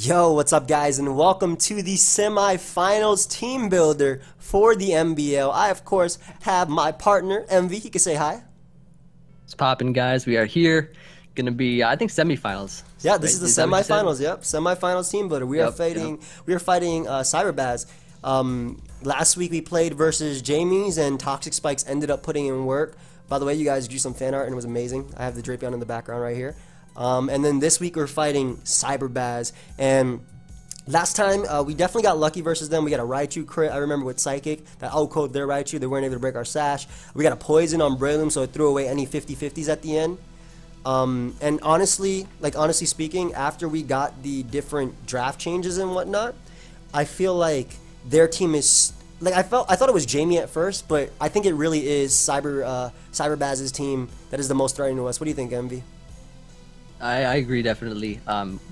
Yo, what's up guys, and welcome to the semifinals team builder for the MBL. I of course have my partner Emvee. He can say hi. It's popping, guys. We are here. Gonna be, I think, semifinals. Yeah, this right? is the semifinals. Yep, semifinals team builder. We are fighting Cyberbaz. Last week we played versus Jamie's, and Toxic Spikes ended up putting in work. By the way, you guys drew some fan art and it was amazing. I have the Drapion in the background right here. And then this week we're fighting Cyberbaz, and last time we definitely got lucky versus them. We got a Raichu crit, I remember, with Psychic that out-coded their Raichu. They weren't able to break our sash. We got a poison on Breloom, so it threw away any 50-50s at the end. And honestly speaking, after we got the different draft changes and whatnot, I feel like their team is like I thought it was Jamie at first, but I think it really is Cyberbaz's team that is the most threatening to us. What do you think, Emvee? I agree, definitely.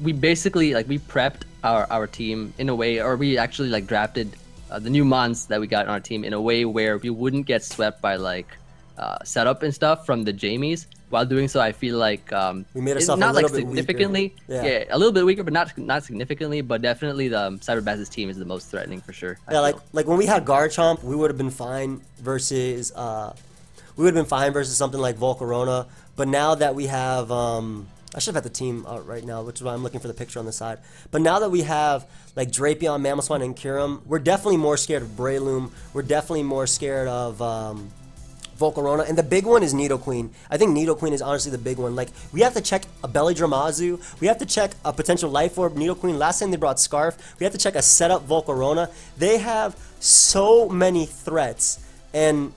We basically we prepped our team in a way, or we actually drafted the new mons that we got on our team in a way where we wouldn't get swept by setup and stuff from the Jamies. While doing so, I feel like we made ourselves not a little significantly, bit weaker. Yeah, a little bit weaker, but not significantly. But definitely, the Cyberbaz's team is the most threatening for sure. Yeah, like when we had Garchomp, we would have been fine versus something like Volcarona. But now that we have I should have had the team out right now, which is why I'm looking for the picture on the side. But now that we have like Drapion, Mamoswine, and Kyurem, we're definitely more scared of Breloom. We're definitely more scared of Volcarona. And the big one is Nidoqueen. I think Nidoqueen is honestly the big one. Like, we have to check a Belly Dramazu. We have to check a potential Life Orb Nidoqueen. Last time they brought Scarf. We have to check a setup Volcarona. They have so many threats. And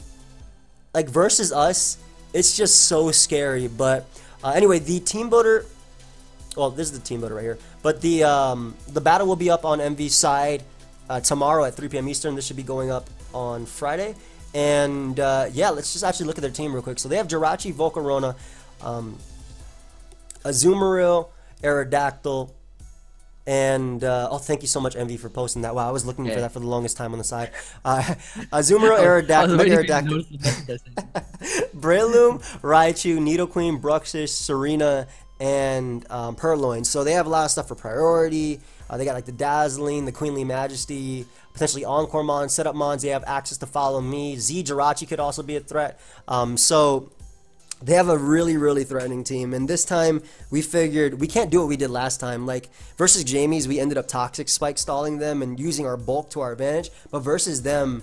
like versus us, it's just so scary. But anyway, the team builder, well, this is the team builder right here, but the battle will be up on Emvee's side tomorrow at 3 p.m. Eastern. This should be going up on Friday. And yeah, let's just actually look at their team real quick. So they have Jirachi, Volcarona, Azumarill, Aerodactyl, and oh, thank you so much, Emvee, for posting that. Wow, I was looking for that for the longest time on the side. Azumarill, Aerodactyl, Breloom, Raichu, Nidoqueen, Bruxish, Serena, and Purloin. So they have a lot of stuff for priority. They got like the Dazzling, the Queenly Majesty, potentially Encore Mons, Setup Mons. They have access to Follow Me. Z Jirachi could also be a threat. So they have a really threatening team. And this time we figured we can't do what we did last time. Like versus Jamie's, we ended up Toxic Spike stalling them and using our bulk to our advantage. But versus them,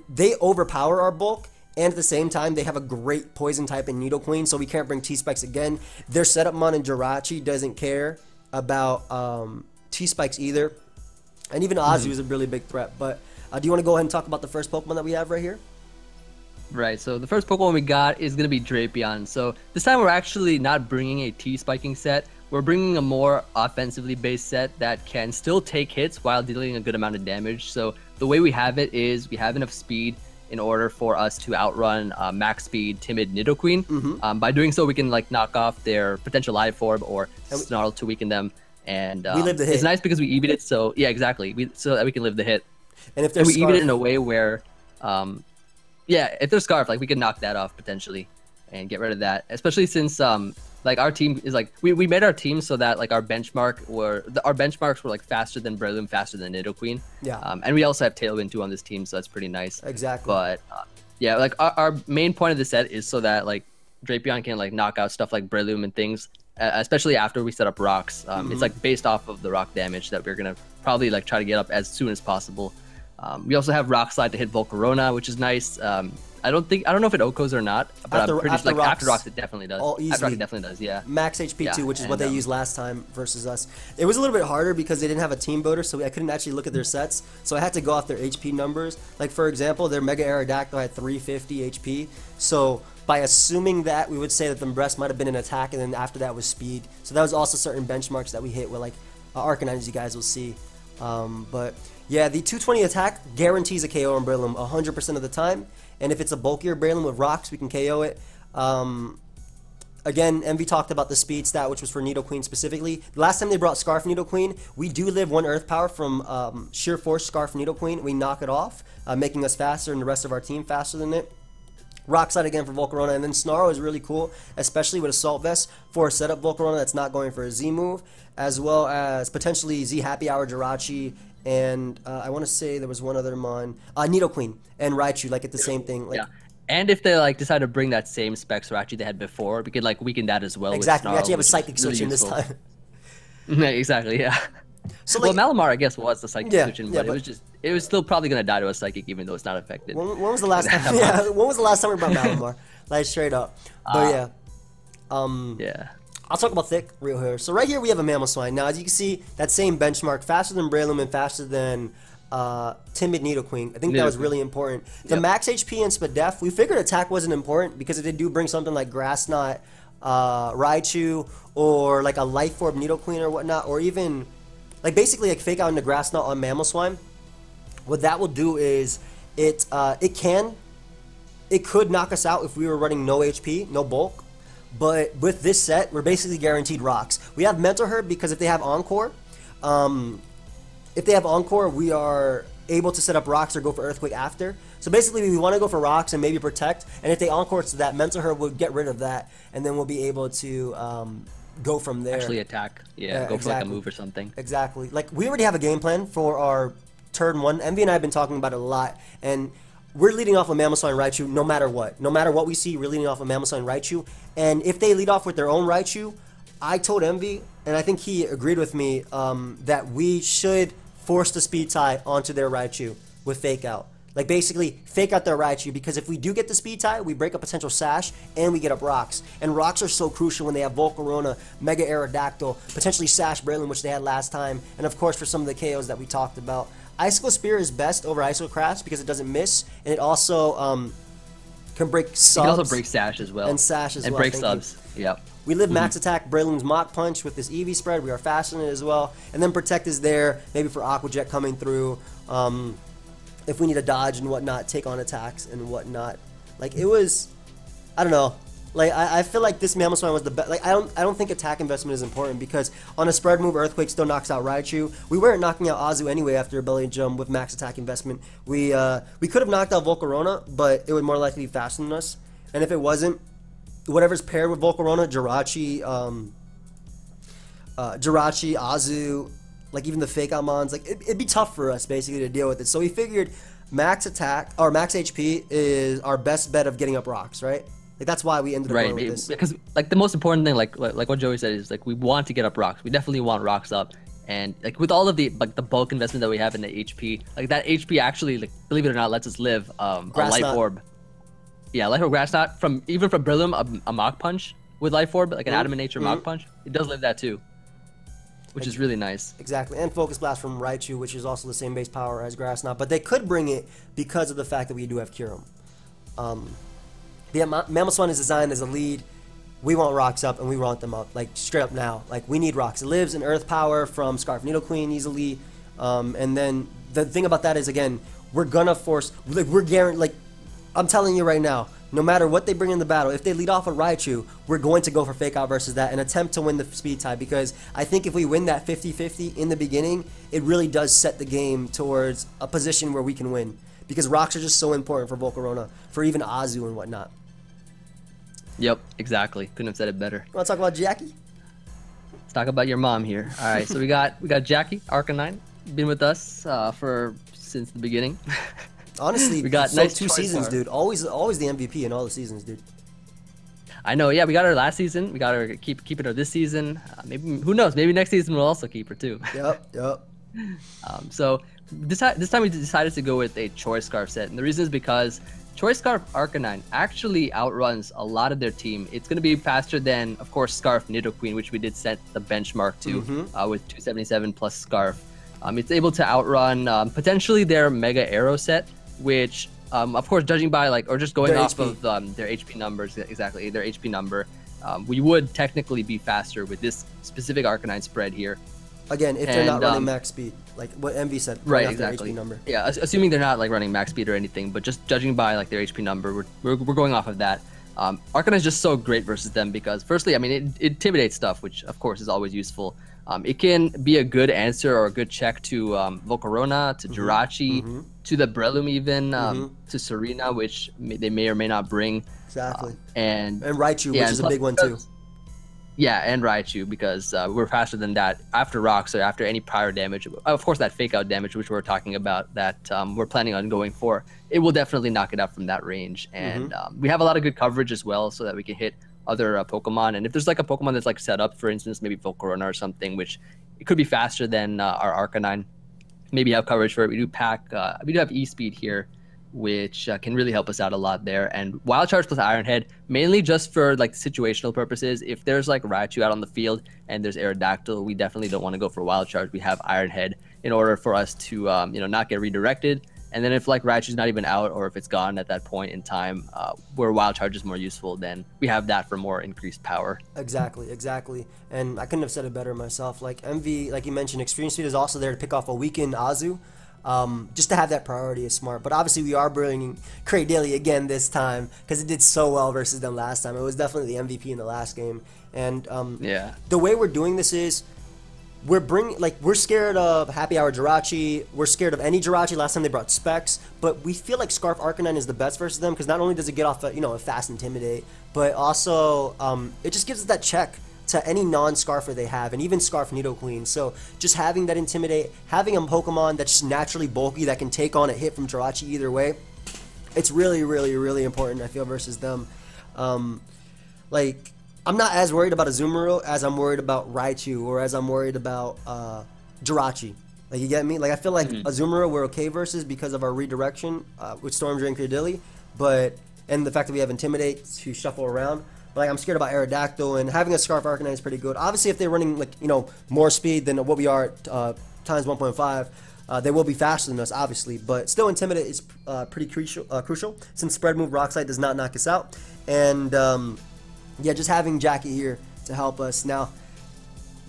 they overpower our bulk. And at the same time, they have a great poison type in Nidoqueen, so we can't bring T-Spikes again. Their setup mon in Jirachi doesn't care about T-Spikes either. And even Azu is a really big threat. But do you want to go ahead and talk about the first Pokemon that we have right here? Right, so the first Pokemon we got is going to be Drapion. So this time we're actually not bringing a T-Spiking set. We're bringing a more offensively based set that can still take hits while dealing a good amount of damage. So the way we have it is we have enough speed in order for us to outrun max speed timid Nidoqueen. By doing so, we can knock off their potential Life Orb or Snarl to weaken them. And we live the hit. It's nice because we EV'd it, so yeah, exactly. So that we can live the hit. And if we EV'd it in a way where, yeah, if there's Scarf, we can knock that off potentially and get rid of that. Especially since our team is we made our team so that our benchmarks were faster than Breloom, faster than Nidoqueen. Yeah. And we also have Tailwind too on this team, so that's pretty nice. Exactly. But yeah, our main point of the set is so that Drapion can knock out stuff like Breloom and things, especially after we set up rocks. It's based off of the rock damage that we're gonna probably try to get up as soon as possible. We also have Rock Slide to hit Volcarona, which is nice. I don't know if it OHKOs or not, but I'm pretty sure after rocks it definitely does. After rocks it definitely does, yeah. Max HP too, which is what they used last time versus us. It was a little bit harder because they didn't have a team builder, so I couldn't actually look at their sets. So I had to go off their HP numbers. Like for example, their Mega Aerodactyl had 350 HP. So by assuming that, we would say that the rest might have been an attack, and then after that was speed. So that was also certain benchmarks that we hit with Arcanine, as you guys will see. But yeah, the 220 attack guarantees a KO on Breloom 100% of the time. And if it's a bulkier Breloom with rocks, we can KO it. Again, Emvee talked about the speed stat, which was for Nidoqueen specifically. Last time they brought Scarf Nidoqueen, we do live 1 Earth Power from Sheer Force Scarf Nidoqueen. We knock it off, making us faster and the rest of our team faster than it. Rock Slide again for Volcarona, and then Snarl is really cool, especially with Assault Vest for a setup Volcarona that's not going for a Z move, as well as potentially Z Happy Hour Jirachi, and I want to say there was one other mon, Nidoqueen and Raichu, like at the same thing. Like, yeah. And if they like decide to bring that same spec Jirachi they had before, we could like weaken that as well. Exactly. With Snarl, we actually have a Psychic switch in this time. Exactly. Yeah. So like, well, Malamar, I guess, was the Psychic switch, but but it was still probably gonna die to a Psychic, even though it's not affected. When was the last time? Yeah, when was the last time we brought Malamar? Like straight up. But yeah. Yeah. I'll talk about thick real here. So right here we have a Mamoswine. Now as you can see, that same benchmark, faster than Breloom and faster than Timid Nidoqueen. I think that was really important. The max HP and Spadef, we figured attack wasn't important because if they do bring something like Grass Knot, Raichu, or like a Life Orb Nidoqueen or whatnot, or even like basically like fake out into Grass Knot on Mamoswine, what that will do is it could knock us out if we were running no HP, no bulk. But with this set, we're basically guaranteed rocks. We have Mental Herb because if they have Encore, we are able to set up rocks or go for Earthquake after. So basically, we want to go for rocks and maybe protect. And if they Encore to that, Mental Herb would get rid of that, and then we'll be able to go from there. Actually attack. Yeah, go for like a move or something. Exactly. Like, we already have a game plan for our turn one. Emvee and I have been talking about it a lot. And we're leading off with Mamoswine Raichu no matter what. No matter what we see, we're leading off with Mamoswine Raichu. And if they lead off with their own Raichu, I told Emvee, and I think he agreed with me, that we should force the speed tie onto their Raichu with Fake Out. Like basically, fake out their Raichu, because if we do get the speed tie, we break a potential Sash, and we get up rocks. And rocks are so crucial when they have Volcarona, Mega Aerodactyl, potentially Sash Breloom, which they had last time, and of course for some of the KOs that we talked about. Icicle Spear is best over Icicle Crash because it doesn't miss, and it also can break subs. It can also break Sash as well. And Sash as well. And break subs. Yep. We live max attack Breloom's Mach Punch with this Eevee spread. We are faster than it as well. And then Protect is there, maybe for Aqua Jet coming through. If we need to dodge and whatnot, take on attacks and whatnot. Like, it was, I don't know. Like, I feel like this Mamoswine was the best. Like, I don't think attack investment is important because on a spread move, Earthquake still knocks out Raichu. We weren't knocking out Azu anyway after a belly jump with max attack investment. We could have knocked out Volcarona, but it would more likely be faster than us. And if it wasn't, whatever's paired with Volcarona, Jirachi, Azu, like even the fake out mons, like it'd be tough for us basically to deal with it. So we figured max attack or max HP is our best bet of getting up rocks, right? Like that's why we ended up going with this. Because like the most important thing, like what Joey said, is like we want to get up rocks. We definitely want rocks up, and like with all of the like the bulk investment that we have in the HP, like that HP actually, like believe it or not, lets us live a Life Orb. Yeah, Life Orb Grass Knot from Breloom, a Mach Punch with Life Orb, like an Adamant Nature Mach Punch. It does live that too, which is really nice. Exactly, and Focus Blast from Raichu, which is also the same base power as Grass Knot, but they could bring it because of the fact that we do have Kyurem. Yeah, Mamoswine is designed as a lead. We want rocks up, and we want them up, like straight up now. Like we need rocks. It lives in Earth Power from Scarf Nidoqueen easily, and then the thing about that is again, we're gonna force. Like we're guaranteed. Like I'm telling you right now, no matter what they bring in the battle, if they lead off with Raichu, we're going to go for Fake Out versus that and attempt to win the speed tie, because I think if we win that 50-50 in the beginning, it really does set the game towards a position where we can win, because rocks are just so important for Volcarona, for even Azu and whatnot. Yep, exactly. Couldn't have said it better. Want to talk about Jackie? Let's talk about your mom here. All right, so we got Jackie Arcanine, been with us since the beginning. Honestly, we got nice 2 seasons, dude. Always the MVP in all the seasons, dude. I know. Yeah, we got her last season. We got her keeping her this season. Maybe, who knows? Maybe next season we'll also keep her too. Yep. So this time we decided to go with a Choice Scarf set, and the reason is because Choice Scarf Arcanine actually outruns a lot of their team. It's going to be faster than, of course, Scarf Nidoqueen, which we did set the benchmark to with 277 plus Scarf. It's able to outrun potentially their Mega Arrow set, which, of course, judging by or just going off of their HP numbers, exactly, their HP number, we would technically be faster with this specific Arcanine spread here. Again, if they're not running max speed, like what Emvee said, right? Exactly. Their HP number. Yeah, assuming they're not running max speed or anything, but just judging by their HP number, we're going off of that. Arcanine is just so great versus them because, firstly, I mean, it intimidates stuff, which of course is always useful. It can be a good answer or a good check to Volcarona, to Jirachi, to the Breloom even, to Serena, which they may or may not bring. Exactly. And Raichu, which is a big one too. Yeah, and Raichu, because we're faster than that after rock, so after any prior damage. Of course, that fake out damage, which we're talking about, that we're planning on going for, it will definitely knock it out from that range. And we have a lot of good coverage as well, so that we can hit other Pokemon. And if there's like a Pokemon that's like set up, for instance, maybe Volcarona or something, which it could be faster than our Arcanine, maybe have coverage for it. We do have E-Speed here, which can really help us out a lot there. And Wild Charge plus Iron Head, mainly just for like situational purposes. If there's like Raichu out on the field and there's Aerodactyl, we definitely don't want to go for Wild Charge. We have Iron Head in order for us to not get redirected. And then if like Raichu's not even out, or if it's gone at that point in time, where Wild Charge is more useful, then we have that for more increased power. Exactly. And I couldn't have said it better myself. Like Emvee, like you mentioned, Extreme Speed is also there to pick off a weakened Azu. Just to have that priority is smart. But obviously we are bringing Cradily again this time, because it did so well versus them last time. It was definitely the MVP in the last game. And the way we're doing this is we're scared of Happy Hour Jirachi. We're scared of any Jirachi. Last time they brought Specs, but we feel like Scarf Arcanine is the best versus them, because not only does it get off a fast Intimidate, but also it just gives us that check to any non-Scarfer they have, and even Scarf Nidoqueen. So just having that Intimidate, having a Pokemon that's just naturally bulky that can take on a hit from Jirachi either way, it's really, really, really important, I feel, versus them. Like, I'm not as worried about Azumarill as I'm worried about Raichu, or as I'm worried about Jirachi. Like, you get me? Like, I feel like Azumarill we're okay versus because of our redirection with Storm Drain Cradily, and the fact that we have Intimidate to shuffle around. Like, I'm scared about Aerodactyl, and having a Scarf Arcanine is pretty good. Obviously, if they're running more speed than what we are at times 1.5, they will be faster than us, obviously. But still, Intimidate is pretty crucial, since Spread Move Rock Slide does not knock us out. And just having Jackie here to help us. Now,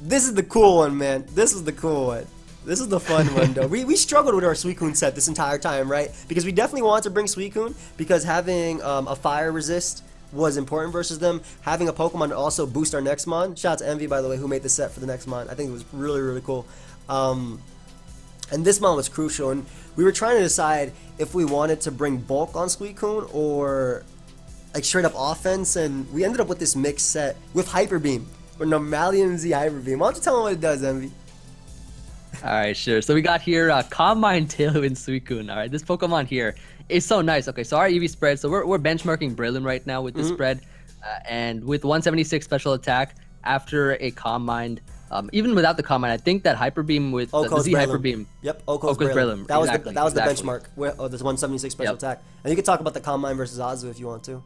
this is the cool one, man. This is the cool one. This is the fun one, though. We struggled with our Suicune set this entire time, right? Because we definitely wanted to bring Suicune, because having a Fire Resist was important versus them. Having a Pokemon to also boost our Nextmon. Shout out to Emvee, by the way, who made the set for the Nextmon. I think it was really, really cool. And this mon was crucial, and we were trying to decide if we wanted to bring bulk on Suicune or like straight up offense, and we ended up with this mixed set with Hyper Beam, with Normalium Z Hyper Beam. Why don't you tell them what it does, Emvee? Alright, sure. So we got here Calm Mind, Tailwind, Suicune. Alright, this Pokemon here is so nice. Okay, so our EV spread, so we're benchmarking Breloom right now with this spread, and with 176 special attack after a Calm Mind, even without the Calm Mind, I think that Hyper Beam with the Z Hyper Beam. Yep, Oko's Breloom. That was the benchmark. This 176 special attack. And you can talk about the Calm Mind versus Azu if you want to.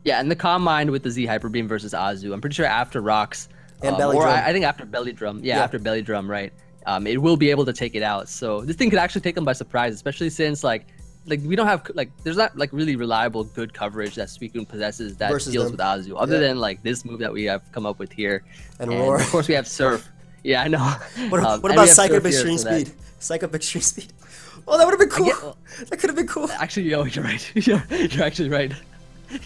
Yeah, and the Calm Mind with the Z Hyper Beam versus Azu. I'm pretty sure after Rocks, and Belly Drum. I think after Belly Drum. Yeah, after Belly Drum, right? It will be able to take it out. So this thing could actually take them by surprise, especially since like we don't have there's not really reliable good coverage that Suicune possesses that deals with Azu, other than like this move that we have come up with here. And Roar. Of course we have Surf. Yeah, I know. What about Psychic Extreme Speed? Psychic Extreme Speed. Oh, that would have been cool. That could have been cool. Actually, yo, you're right. You're actually right.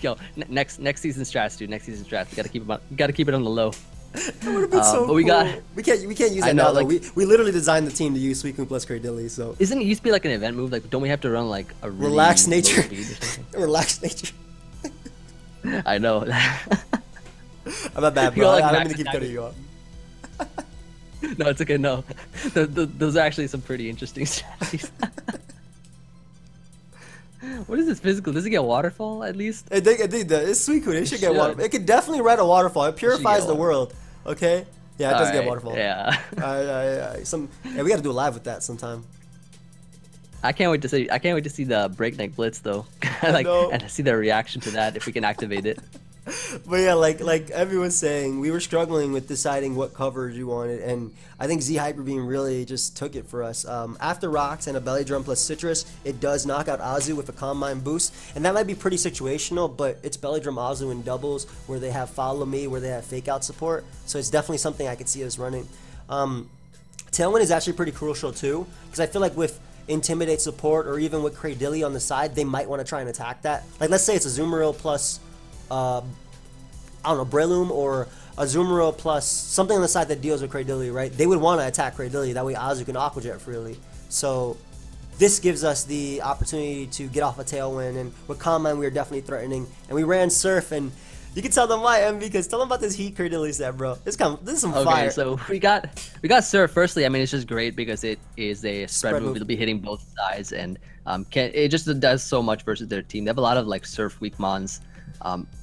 Yo, next season strats, dude. Next season strats. You gotta keep it on the low. That would have been so cool. We can't use it now. Like, we literally designed the team to use Suicune plus Cradily. So isn't it used to be like an event move? Like, don't we have to run like a really relaxed nature? Relaxed nature. I know. I'm not bad, bro. I don't mean to keep cutting you off. No, it's okay. No, those are actually some pretty interesting strategies. What is this physical? Does it get waterfall at least? It's Suicune. It should get waterfall. It could definitely ride a waterfall. It purifies the world. Okay. Yeah, it does get waterfall. Yeah. We got to do a live with that sometime. I can't wait to see the Breakneck Blitz though. And see the reaction to that if we can activate it. But yeah, like everyone's saying, we were struggling with deciding what coverage we wanted, and I think Z Hyper Beam really just took it for us. After Rocks and a Belly Drum plus Citrus, it does knock out Azu with a Calm Mind boost, and that might be pretty situational, but it's Belly Drum Azu in doubles, where they have Follow Me, where they have Fake Out support, so it's definitely something I could see us running. Tailwind is actually pretty crucial too, because I feel like with Intimidate support, or even with Cradily on the side, they might want to try and attack that. Like, let's say it's Azumarill plus I don't know, Breloom, or Azumarill plus something on the side that deals with Cradily, right? They would want to attack Cradily, that way Azu can Aqua Jet freely. So this gives us the opportunity to get off a tailwind. And with Combine, we were definitely threatening. And we ran Surf, and you can tell them why, Emvee, because tell them about this Heat Cradily set, bro. This is some fire. Okay, so we got Surf. Firstly, I mean, it's just great because it is a spread move. It'll be hitting both sides, and it just does so much versus their team. They have a lot of like Surf weak mons.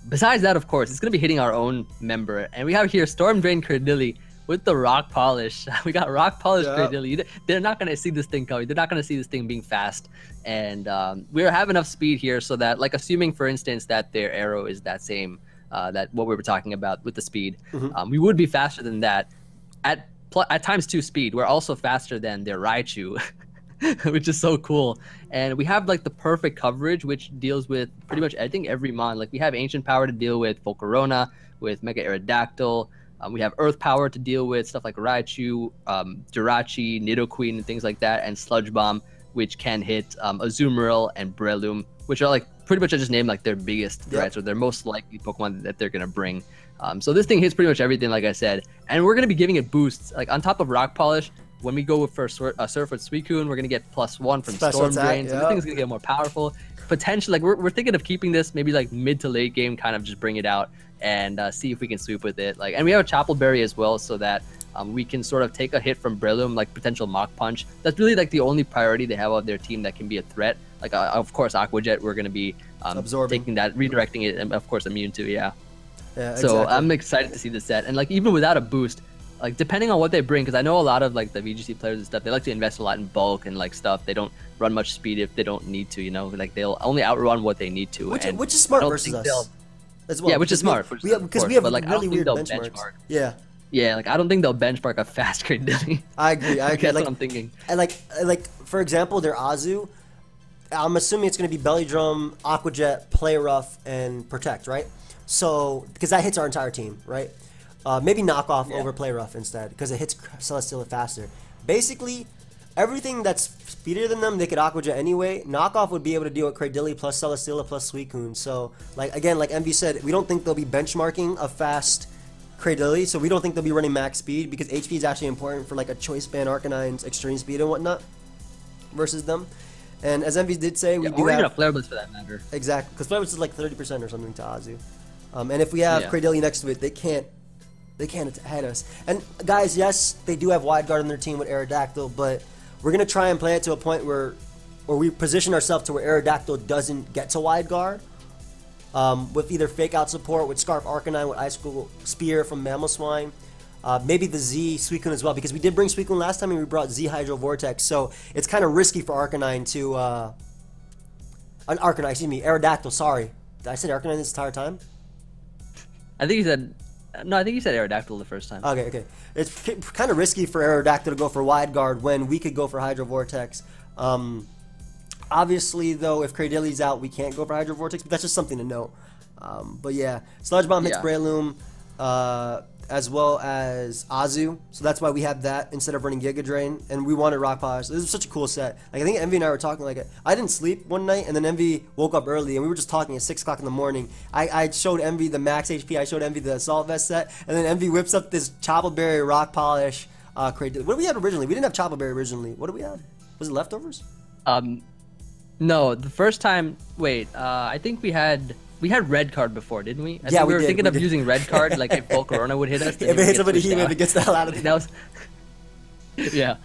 Besides that, of course, it's gonna be hitting our own member, and we have here Storm Drain Cradily with the Rock Polish. We got Rock Polish Cradily. They're not gonna see this thing coming. They're not gonna see this thing being fast, and we have enough speed here so that, like, assuming for instance that their arrow is that same. That what we were talking about with the speed, we would be faster than that at ×2 speed. We're also faster than their Raichu, which is so cool. And we have like the perfect coverage, which deals with pretty much I think every mon. Like we have Ancient Power to deal with Volcarona, with Mega Aerodactyl. We have Earth Power to deal with stuff like Raichu, Jirachi, Nidoqueen, and things like that, and Sludge Bomb, which can hit Azumarill and Breloom, which are like pretty much I just named like their biggest threats or their most likely Pokemon that they're gonna bring. So this thing hits pretty much everything, like I said, and we're gonna be giving it boosts. Like on top of Rock Polish, when we go for Surf with Suicune, we're gonna get +1 from Storm Drain. So this thing's gonna get more powerful. Potentially, like we're thinking of keeping this maybe like mid to late game, kind of just bring it out and see if we can sweep with it. Like, and we have a Chapel Berry as well, so that we can sort of take a hit from Breloom, like potential Mach Punch. That's really like the only priority they have of their team that can be a threat. Like of course Aqua Jet, we're gonna be taking that, redirecting it, and of course immune to yeah. So exactly. I'm excited to see this set, and like even without a boost, like depending on what they bring, because I know a lot of like the VGC players and stuff, they like to invest a lot in bulk and like stuff. They don't run much speed if they don't need to, you know, like they'll only outrun what they need to. Which is smart versus us. As well, yeah, which is smart. Because we have like, really weird benchmarks. Yeah, like I don't think they'll benchmark a fast Cradily. I agree. That's like, what I'm thinking. And like for example, their Azu, I'm assuming it's going to be Belly Drum, Aqua Jet, Play Rough, and Protect, right? So because that hits our entire team, right? Maybe Knock Off over Play Rough instead, because it hits Celesteela faster. Basically, everything that's speedier than them, they could Aqua Jet anyway. Knock Off would be able to deal with Cradily plus Celesteela plus Suicune. So like again, like Emvee said, we don't think they'll be benchmarking a fast Cradily, so we don't think they'll be running max speed, because HP is actually important for like a Choice Band Arcanine's extreme speed and whatnot versus them. And as Emvee did say, we do or have even a Flare Blitz for that matter. Exactly, because Flare Blitz is like 30% or something to Azu. And if we have Cradily next to it, they can't hit us. And guys, yes, they do have Wide Guard on their team with Aerodactyl, but we're gonna try and play it to a point where we position ourselves to where Aerodactyl doesn't get to Wide Guard. With either Fake Out support, with Scarf Arcanine, with Icicle Spear from Mamoswine. Maybe the Z Suicune as well, because we did bring Suicune last time and we brought Z Hydro Vortex, so it's kind of risky for Arcanine to Arcanine, excuse me, Aerodactyl, sorry. Did I say Arcanine this entire time? I think you said no, I think you said Aerodactyl the first time. Okay. It's kind of risky for Aerodactyl to go for Wide Guard when we could go for Hydro Vortex. Obviously, though, if Cradily's out, we can't go for Hydro Vortex, but that's just something to note. But yeah, Sludge Bomb hits Breloom, as well as Azu, so that's why we have that instead of running Giga Drain, and we wanted Rock Polish. This is such a cool set. Like, I think Emvee and I were talking, like, I didn't sleep one night, and then Emvee woke up early, and we were just talking at 6 o'clock in the morning. I showed Emvee the max HP, I showed Emvee the Assault Vest set, and then Emvee whips up this Chapel Berry, Rock Polish, Cradily. What did we have originally? We didn't have Chapel Berry originally. What did we have? Was it leftovers? No, the first time, wait, I think we had red card before, didn't we? Yeah, we were thinking of using red card, like if Volcarona would hit us. If it hits somebody, he maybe gets the hell out of there. Yeah,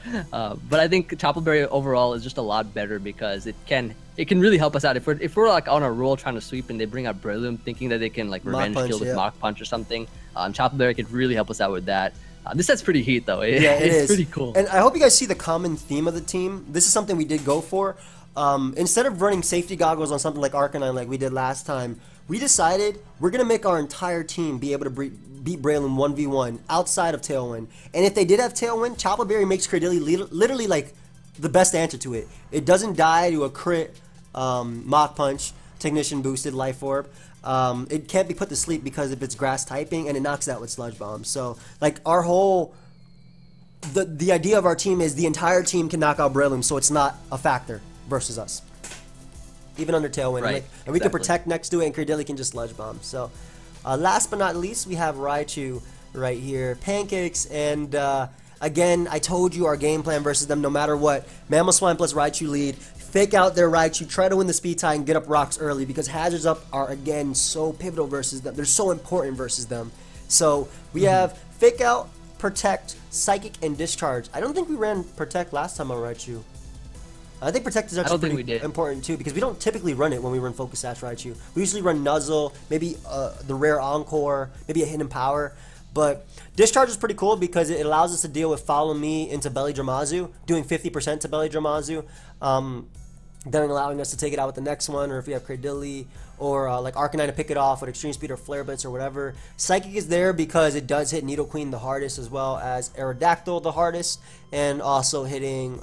but I think Chapel Berry overall is just a lot better because it can really help us out if we're like on a roll trying to sweep and they bring out Breloom thinking that they can like revenge kill with Mach Punch or something. Chapel Berry could really help us out with that. This set's pretty heat though. It's pretty cool. And I hope you guys see the common theme of the team. This is something we did go for. Instead of running safety goggles on something like Arcanine like we did last time, we decided we're going to make our entire team be able to beat Breloom 1v1 outside of Tailwind. And if they did have Tailwind, Chapel Berry makes Cradily literally like the best answer to it. It doesn't die to a crit Mach Punch, Technician boosted Life Orb. It can't be put to sleep because if it's grass typing, and it knocks out with Sludge Bomb. So like our whole the idea of our team is the entire team can knock out Breloom, so it's not a factor versus us, even under Tailwind, right? And we can protect next to it, and Cradily can just Sludge Bomb. So last but not least, we have Raichu right here, Pancakes, and Again, I told you our game plan versus them, no matter what. Mamoswine plus Raichu lead. Fake out their Raichu, try to win the speed tie and get up rocks early because hazards up are, again, so pivotal versus them. They're so important versus them. So we have fake out, protect, psychic, and discharge. I don't think we ran protect last time on Raichu. I think protect is actually pretty important too because we don't typically run it when we run Focus Sash Raichu. We usually run Nuzzle, maybe the rare Encore, maybe a Hidden Power. But discharge is pretty cool because it allows us to deal with Follow Me into Belly Dramazu, doing 50% to Belly Dramazu. Then allowing us to take it out with the next one, or if we have Cradily, or like Arcanine to pick it off with Extreme Speed or Flare Blitz or whatever. Psychic is there because it does hit Nidoqueen the hardest, as well as Aerodactyl the hardest, and also hitting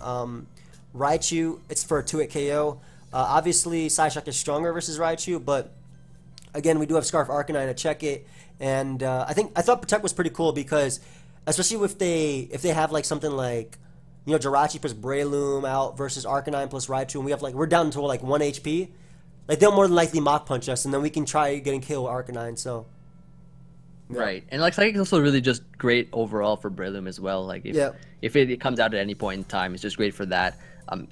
Raichu. It's for a 2-hit KO. Obviously, Psyshock is stronger versus Raichu, but again, we do have Scarf Arcanine to check it. And I thought Protect was pretty cool because, especially if they have like something like, you know, Jirachi plus Breloom out versus Arcanine plus Raichu, and we're down to like 1 HP. Like they'll more than likely Mach Punch us, and then we can try getting killed with Arcanine. So. Yeah. Right, and like Psychic is also really just great overall for Breloom as well. Like if it comes out at any point in time, it's just great for that.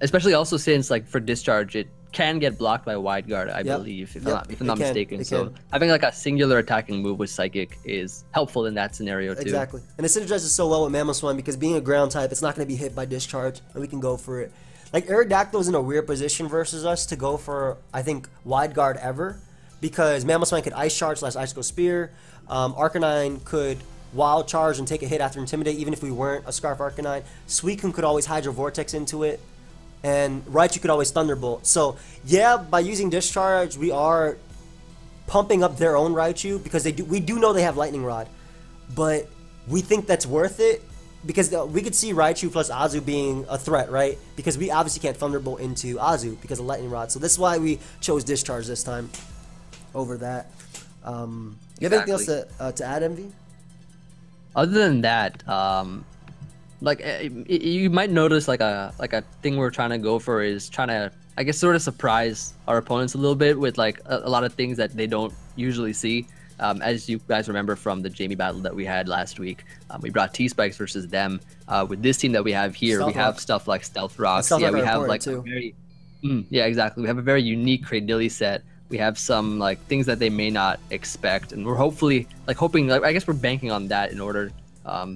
Especially also since like for Discharge, it can get blocked by Wide Guard, I believe, if I'm not mistaken. So having like a singular attacking move with Psychic is helpful in that scenario too. Exactly, and it synergizes so well with Mamoswine because being a ground type, it's not going to be hit by Discharge, and we can go for it. Like Aerodactyl is in a weird position versus us to go for, I think, Wide Guard ever, because Mamoswine could Ice Charge / Icicle Spear. Arcanine could Wild Charge and take a hit after Intimidate, even if we weren't a Scarf Arcanine. Suicune could always Hydro Vortex into it. And Raichu could always Thunderbolt. So, yeah, by using Discharge, we are pumping up their own Raichu because we do know they have Lightning Rod. But we think that's worth it because we could see Raichu plus Azu being a threat, right? Because we obviously can't Thunderbolt into Azu because of Lightning Rod. So that's why we chose Discharge this time over that. You have anything else to add, Emvee? Other than that, like you might notice like a thing we're trying to go for is trying to, I guess, sort of surprise our opponents a little bit with like a lot of things that they don't usually see. As you guys remember from the Jamie battle that we had last week, we brought T-Spikes versus them. With this team that we have here, we have stuff like Stealth Rocks. Yeah, we have like a very, yeah, exactly. We have a very unique Cradily set. We have some like things that they may not expect, and we're hoping, I guess we're banking on that in order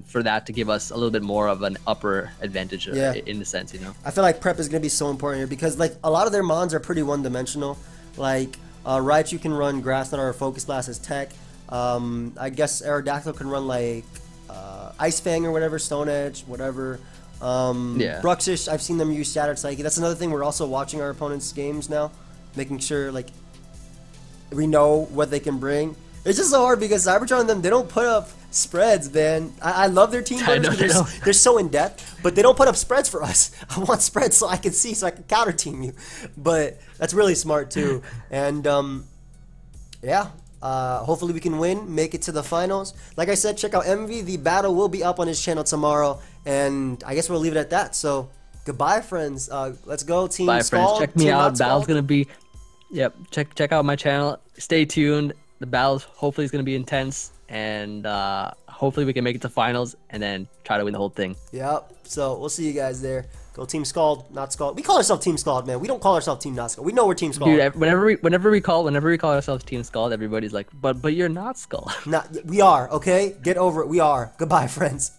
for that to give us a little bit more of an upper advantage in the sense, you know. I feel like prep is going to be so important here because like a lot of their mons are pretty one-dimensional. Like Raichu can run Grass Knot or Focus Blast as tech. I guess Aerodactyl can run like Ice Fang or whatever, Stone Edge, whatever. Bruxish, I've seen them use Shattered Psyche. That's another thing, we're also watching our opponents' games now, making sure like we know what they can bring. It's just so hard because Cybertron and them, they don't put up spreads, man. I love their team because they're so in depth, but they don't put up spreads for us. I want spreads so I can see, so I can counter team you. But that's really smart too. And hopefully we can win, make it to the finals. Like I said, check out Emvee. The battle will be up on his channel tomorrow, and I guess we'll leave it at that. So goodbye, friends. Let's go, Team Bye, Scald. Friends. Check me out. Battle's gonna be. Yep. Check out my channel. Stay tuned. The battles hopefully is going to be intense, and hopefully we can make it to finals and then try to win the whole thing. Yep. So we'll see you guys there. Go Team Scald, not Scald. We call ourselves Team Scald, man. We don't call ourselves Team Not Scald. We know we're Team Scald. Dude, whenever we call ourselves Team Scald, everybody's like, but you're not Scald. We are, okay? Get over it. We are. Goodbye, friends.